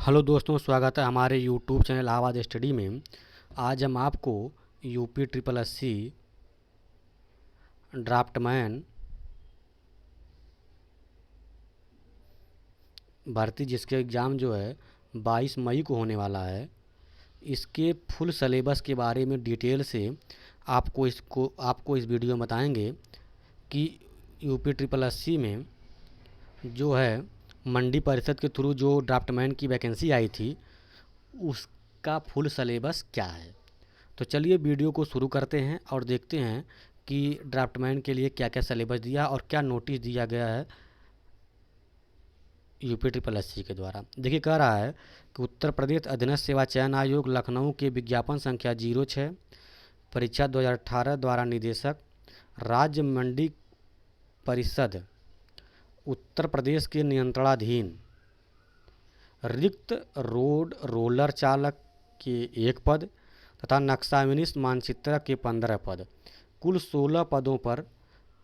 Hello दोस्तों, स्वागत है हमारे यूट्यूब चैनल इलाहाबाद स्टडी में। आज हम आपको यूपी ट्रिपल एससी ड्राफ्टमैन भर्ती, जिसके एग्ज़ाम जो है 22 मई को होने वाला है, इसके फुल सलेबस के बारे में डिटेल से आपको इस वीडियो में बताएंगे कि यूपी ट्रिपल एससी में जो है मंडी परिषद के थ्रू जो ड्राफ्टमैन की वैकेंसी आई थी, उसका फुल सलेबस क्या है। तो चलिए वीडियो को शुरू करते हैं और देखते हैं कि ड्राफ्टमैन के लिए क्या क्या सलेबस दिया और क्या नोटिस दिया गया है यूपी ट्रिपल एससी के द्वारा। देखिए, कह रहा है कि उत्तर प्रदेश अधीनस्थ सेवा चयन आयोग लखनऊ के विज्ञापन संख्या 06 परीक्षा 2018 द्वारा निदेशक राज्य मंडी परिषद उत्तर प्रदेश के नियंत्रणाधीन रिक्त रोड रोलर चालक के 1 पद तथा नक्शाविनिस्ट मानचित्रक के 15 पद, कुल 16 पदों पर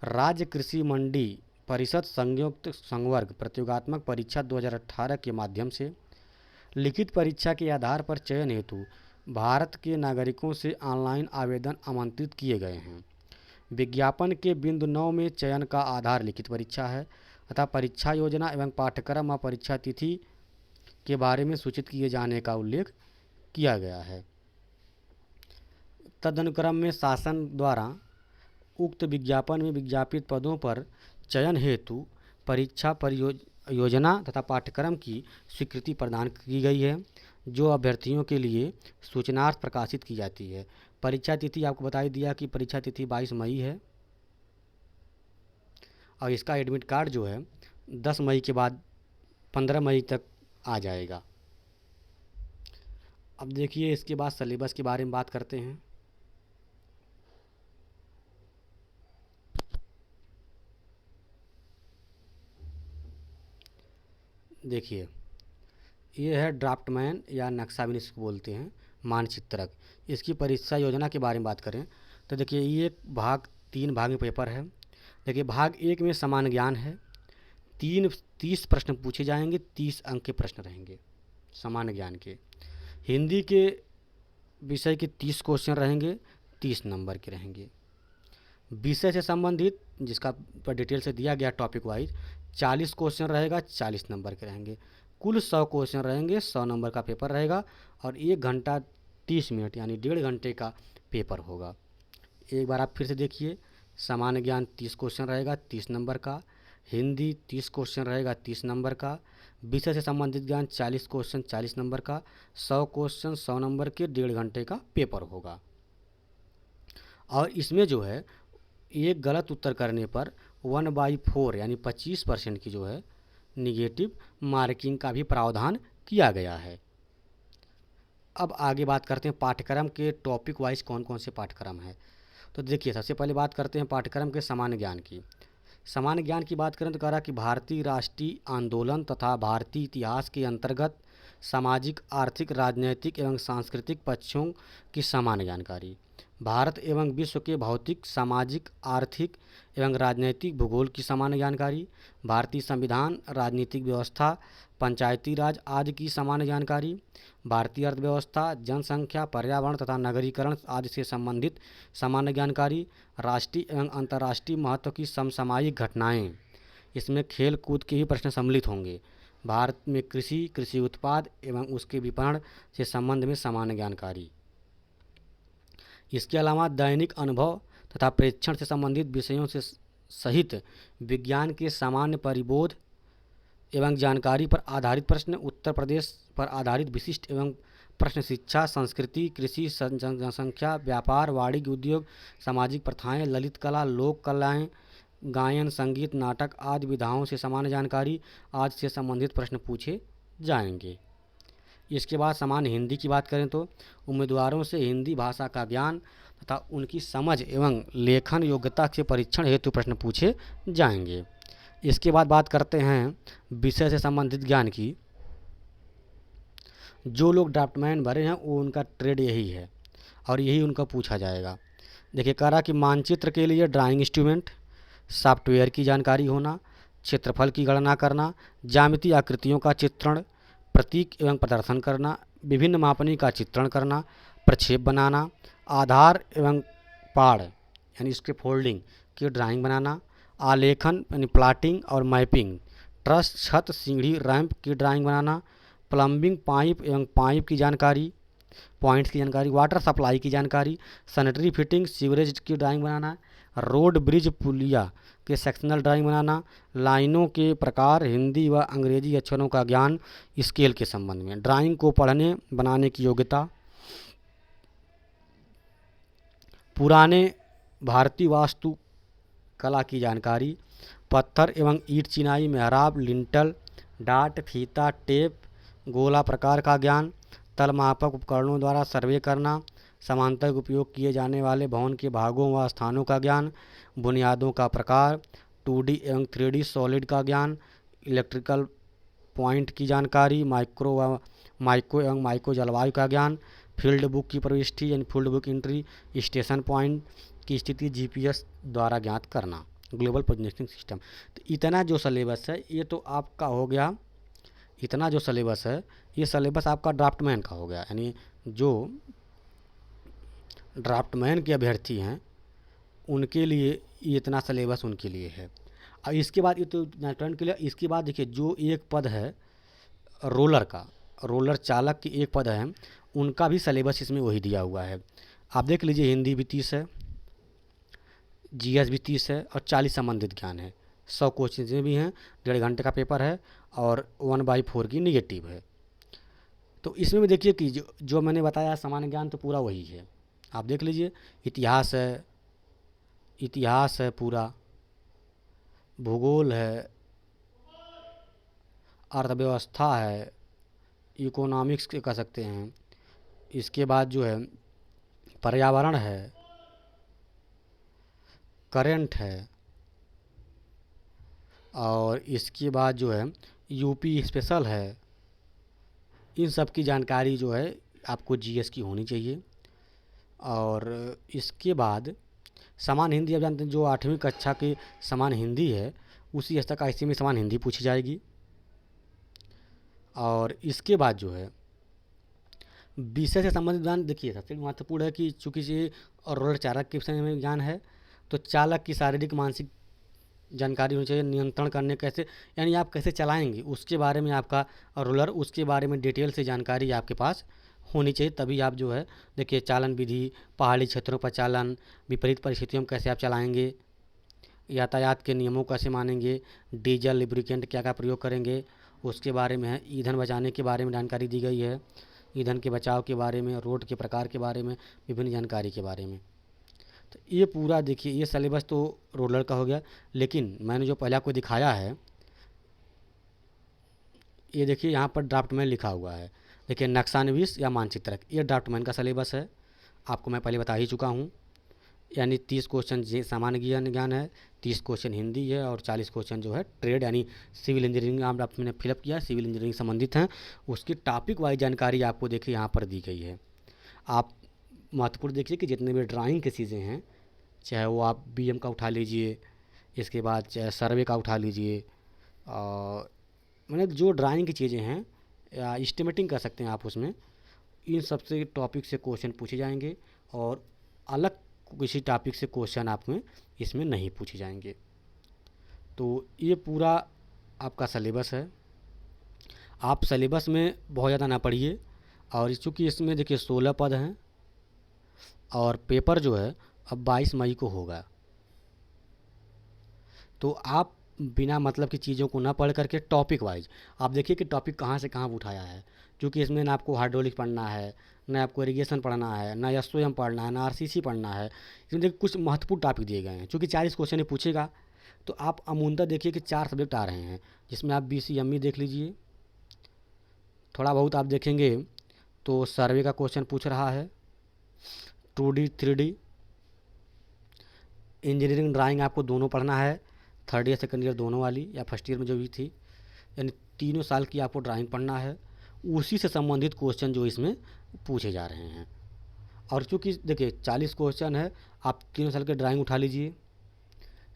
राज्य कृषि मंडी परिषद संयुक्त संवर्ग प्रतियोगात्मक परीक्षा 2018 के माध्यम से लिखित परीक्षा के आधार पर चयन हेतु भारत के नागरिकों से ऑनलाइन आवेदन आमंत्रित किए गए हैं। विज्ञापन के बिंदु 9 में चयन का आधार लिखित परीक्षा है तथा परीक्षा योजना एवं पाठ्यक्रम व परीक्षा तिथि के बारे में सूचित किए जाने का उल्लेख किया गया है। तदनुक्रम में शासन द्वारा उक्त विज्ञापन में विज्ञापित पदों पर चयन हेतु परीक्षा परियोजना तथा पाठ्यक्रम की स्वीकृति प्रदान की गई है, जो अभ्यर्थियों के लिए सूचनार्थ प्रकाशित की जाती है। परीक्षा तिथि आपको बता ही दिया कि परीक्षा तिथि 22 मई है और इसका एडमिट कार्ड जो है 10 मई के बाद 15 मई तक आ जाएगा। अब देखिए, इसके बाद सलेबस के बारे में बात करते हैं। देखिए, ये है ड्राफ्टमैन या नक्शाविनिस्ट बोलते हैं, मानचित्रक। इसकी परीक्षा योजना के बारे में बात करें तो देखिए, ये 3 भाग में पेपर है। देखिए, भाग 1 में समान ज्ञान है। 30 प्रश्न पूछे जाएंगे, 30 अंक के प्रश्न रहेंगे समान ज्ञान के। हिंदी के विषय के 30 क्वेश्चन रहेंगे, 30 नंबर के रहेंगे। विषय से संबंधित जिसका पर डिटेल से दिया गया टॉपिक वाइज 40 क्वेश्चन रहेगा, 40 नंबर के रहेंगे। कुल 100 क्वेश्चन रहेंगे, 100 नंबर का पेपर रहेगा और 1 घंटा 30 मिनट यानी 1.5 घंटे का पेपर होगा। एक बार आप फिर से देखिए, सामान्य ज्ञान 30 क्वेश्चन रहेगा, 30 नंबर का। हिंदी 30 क्वेश्चन रहेगा, 30 नंबर का। विषय से संबंधित ज्ञान 40 क्वेश्चन, 40 नंबर का। 100 क्वेश्चन, 100 नंबर के, 1.5 घंटे का पेपर होगा। और इसमें जो है एक गलत उत्तर करने पर 1/4 यानी 25% की जो है निगेटिव मार्किंग का भी प्रावधान किया गया है। अब आगे बात करते हैं पाठ्यक्रम के टॉपिक वाइज कौन कौन से पाठ्यक्रम हैं। तो देखिए, सबसे पहले बात करते हैं पाठ्यक्रम के सामान्य ज्ञान की। सामान्य ज्ञान की बात करें तो कह रहा कि भारतीय राष्ट्रीय आंदोलन तथा भारतीय इतिहास के अंतर्गत सामाजिक, आर्थिक, राजनैतिक एवं सांस्कृतिक पक्षों की सामान्य जानकारी। भारत एवं विश्व के भौतिक, सामाजिक, आर्थिक एवं राजनैतिक भूगोल की सामान्य जानकारी। भारतीय संविधान, राजनीतिक व्यवस्था, पंचायती राज आदि की सामान्य जानकारी। भारतीय अर्थव्यवस्था, जनसंख्या, पर्यावरण तथा नगरीकरण आदि से संबंधित सामान्य जानकारी। राष्ट्रीय एवं अंतर्राष्ट्रीय महत्व की समसामयिक घटनाएं, इसमें खेल कूद के भी प्रश्न सम्मिलित होंगे। भारत में कृषि, कृषि उत्पाद एवं उसके विपणन से संबंध में सामान्य जानकारी। इसके अलावा दैनिक अनुभव तथा प्रेक्षण से संबंधित विषयों से सहित विज्ञान के सामान्य परिबोध एवं जानकारी पर आधारित प्रश्न, उत्तर प्रदेश पर आधारित विशिष्ट एवं प्रश्न, शिक्षा, संस्कृति, कृषि, जनसंख्या, व्यापार, वाणिज्य, उद्योग, सामाजिक प्रथाएं, ललित कला, लोक कलाएं, गायन, संगीत, नाटक आदि विधाओं से सामान्य जानकारी आदि से संबंधित प्रश्न पूछे जाएंगे। इसके बाद सामान्य हिंदी की बात करें तो उम्मीदवारों से हिंदी भाषा का ज्ञान तथा उनकी समझ एवं लेखन योग्यता से परीक्षण हेतु प्रश्न पूछे जाएंगे। इसके बाद बात करते हैं विषय से संबंधित ज्ञान की। जो लोग ड्राफ्टमैन भरे हैं वो उनका ट्रेड यही है और यही उनका पूछा जाएगा। देखिए, कह रहा कि मानचित्र के लिए ड्राइंग इंस्ट्रूमेंट, सॉफ्टवेयर की जानकारी होना, क्षेत्रफल की गणना करना, ज्यामितीय आकृतियों का चित्रण, प्रतीक एवं प्रदर्शन करना, विभिन्न मापनी का चित्रण करना, प्रक्षेप बनाना, आधार एवं पाड़ यानी इसके फोल्डिंग की ड्राइंग बनाना, आलेखन यानी प्लाटिंग और मैपिंग, ट्रस, छत, सीढ़ी, रैंप की ड्राइंग बनाना, प्लम्बिंग, पाइप एवं पाइप की जानकारी, पॉइंट्स की जानकारी, वाटर सप्लाई की जानकारी, सैनिटरी फिटिंग, सीवरेज की ड्राइंग बनाना, रोड, ब्रिज, पुलिया के सेक्शनल ड्राइंग बनाना, लाइनों के प्रकार, हिंदी व अंग्रेजी अक्षरों का ज्ञान, स्केल के संबंध में, ड्राइंग को पढ़ने बनाने की योग्यता, पुराने भारतीय वास्तु कला की जानकारी, पत्थर एवं ईंट चिनाई, मेहराब, लिंटल, डाट, फीता, टेप, गोला प्रकार का ज्ञान, तलमापक उपकरणों द्वारा सर्वे करना, समांतर उपयोग किए जाने वाले भवन के भागों व स्थानों का ज्ञान, बुनियादों का प्रकार, 2D एवं 3D सॉलिड का ज्ञान, इलेक्ट्रिकल पॉइंट की जानकारी, माइक्रो एवं माइक्रो जलवायु का ज्ञान, फील्ड बुक की प्रविष्टि यानी field book entry, station point की स्थिति जीपीएस द्वारा ज्ञात करना, ग्लोबल पोजिशनिंग सिस्टम। तो इतना जो सिलेबस है ये तो आपका हो गया, इतना जो सिलेबस है ये सिलेबस आपका ड्राफ्टमैन का हो गया, यानी जो ड्राफ्टमैन के अभ्यर्थी हैं उनके लिए ये इतना सिलेबस उनके लिए है। अब इसके बाद ये तो टर्न के लिए, इसके बाद देखिए जो एक पद है रोलर का, रोलर चालक की एक पद है, उनका भी सिलेबस इसमें वही दिया हुआ है। आप देख लीजिए, हिंदी भी 30 है, जीएस भी 30 है और 40 संबंधित ज्ञान है, 100 क्वेश्चन भी हैं, 1.5 घंटे का पेपर है और 1/4 की निगेटिव है। तो इसमें भी देखिए कि जो मैंने बताया सामान्य ज्ञान तो पूरा वही है, आप देख लीजिए, इतिहास है पूरा, भूगोल है, अर्थव्यवस्था है, इकोनॉमिक्स कह सकते हैं, इसके बाद जो है पर्यावरण है, करंट है, और इसके बाद जो है यूपी स्पेशल है। इन सब की जानकारी जो है आपको जीएस की होनी चाहिए। और इसके बाद समान हिंदी, आप जानते हैं जो 8वीं कक्षा की समान हिंदी है उसी स्तर का इसी में समान हिंदी पूछी जाएगी। और इसके बाद जो है विषय से संबंधित ज्ञान, देखिए सबसे महत्वपूर्ण है कि चूंकि ये रोलर चालक के विषय में ज्ञान है तो चालक की शारीरिक मानसिक जानकारी होनी चाहिए, नियंत्रण करने कैसे, यानी आप कैसे चलाएंगे उसके बारे में आपका रोलर, उसके बारे में डिटेल से जानकारी आपके पास होनी चाहिए, तभी आप जो है देखिए चालन विधि, पहाड़ी क्षेत्रों पर चालन, विपरीत परिस्थितियों में कैसे आप चलाएंगे, यातायात के नियमों कैसे मानेंगे, डीजल लिब्रिकेंट क्या क्या प्रयोग करेंगे उसके बारे में है, ईंधन बचाने के बारे में जानकारी दी गई है, ईंधन के बचाव के बारे में, रोड के प्रकार के बारे में, विभिन्न जानकारी के बारे में। तो ये पूरा देखिए ये सिलेबस तो रोलर का हो गया। लेकिन मैंने जो पहले आपको दिखाया है ये देखिए यहाँ पर ड्राफ्टमैन लिखा हुआ है, देखिए नक्शानवीस या मानचित्रक, ये ड्राफ्टमैन का सिलेबस है, आपको मैं पहले बता ही चुका हूँ। यानी 30 क्वेश्चन सामान्य ज्ञान है, 30 क्वेश्चन हिंदी है और 40 क्वेश्चन जो है ट्रेड यानी सिविल इंजीनियरिंग आपने फिलअप किया, सिविल इंजीनियरिंग संबंधित हैं, उसकी टॉपिक वाइज जानकारी आपको देखिए यहाँ पर दी गई है। आप महत्वपूर्ण देखिए कि जितने भी ड्राइंग की चीज़ें हैं, चाहे वो आप बीएम का उठा लीजिए, इसके बाद चाहे सर्वे का उठा लीजिए, और मैंने जो ड्राइंग की चीज़ें हैं या एस्टिमेटिंग कर सकते हैं आप उसमें, इन सबसे टॉपिक से क्वेश्चन पूछे जाएंगे और अलग किसी टॉपिक से क्वेश्चन आप में इसमें नहीं पूछे जाएंगे। तो ये पूरा आपका सिलेबस है। आप सिलेबस में बहुत ज़्यादा ना पढ़िए, और चूँकि इसमें देखिए 16 पद हैं और पेपर जो है अब 22 मई को होगा, तो आप बिना मतलब की चीज़ों को ना पढ़ करके टॉपिक वाइज आप देखिए कि टॉपिक कहाँ से कहाँ उठाया है, क्योंकि इसमें ना आपको हाइड्रोलिक पढ़ना है, ना आपको इरिगेशन पढ़ना है, ना एसओएम पढ़ना है, ना आरसीसी पढ़ना है। इसमें देखिए कुछ महत्वपूर्ण टॉपिक दिए गए हैं, चूँकि 40 क्वेश्चन पूछेगा तो आप अमूनतः देखिए कि 4 सब्जेक्ट आ रहे हैं, जिसमें आप बीसीएमई देख लीजिए, थोड़ा बहुत आप देखेंगे तो सर्वे का क्वेश्चन पूछ रहा है, 2D 3D, इंजीनियरिंग ड्राइंग आपको दोनों पढ़ना है, थर्ड ईयर सेकंड ईयर दोनों वाली या फर्स्ट ईयर में जो भी थी, यानी तीनों साल की आपको ड्राइंग पढ़ना है, उसी से संबंधित क्वेश्चन जो इसमें पूछे जा रहे हैं। और चूँकि देखिए 40 क्वेश्चन है, आप तीनों साल के ड्राइंग उठा लीजिए,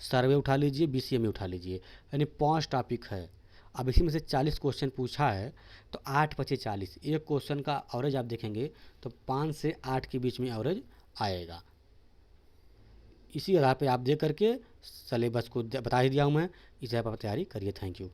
सर्वे उठा लीजिए, बीसीएमई उठा लीजिए, यानी 5 टॉपिक है। अब इसी में से 40 क्वेश्चन पूछा है तो 8 पचे 40, एक क्वेश्चन का एवरेज आप देखेंगे तो 5 से 8 के बीच में एवरेज आएगा। इसी आधार पे आप देख करके सिलेबस को बता ही दिया हूँ मैं, इस आधार पर आप तैयारी करिए। Thank you.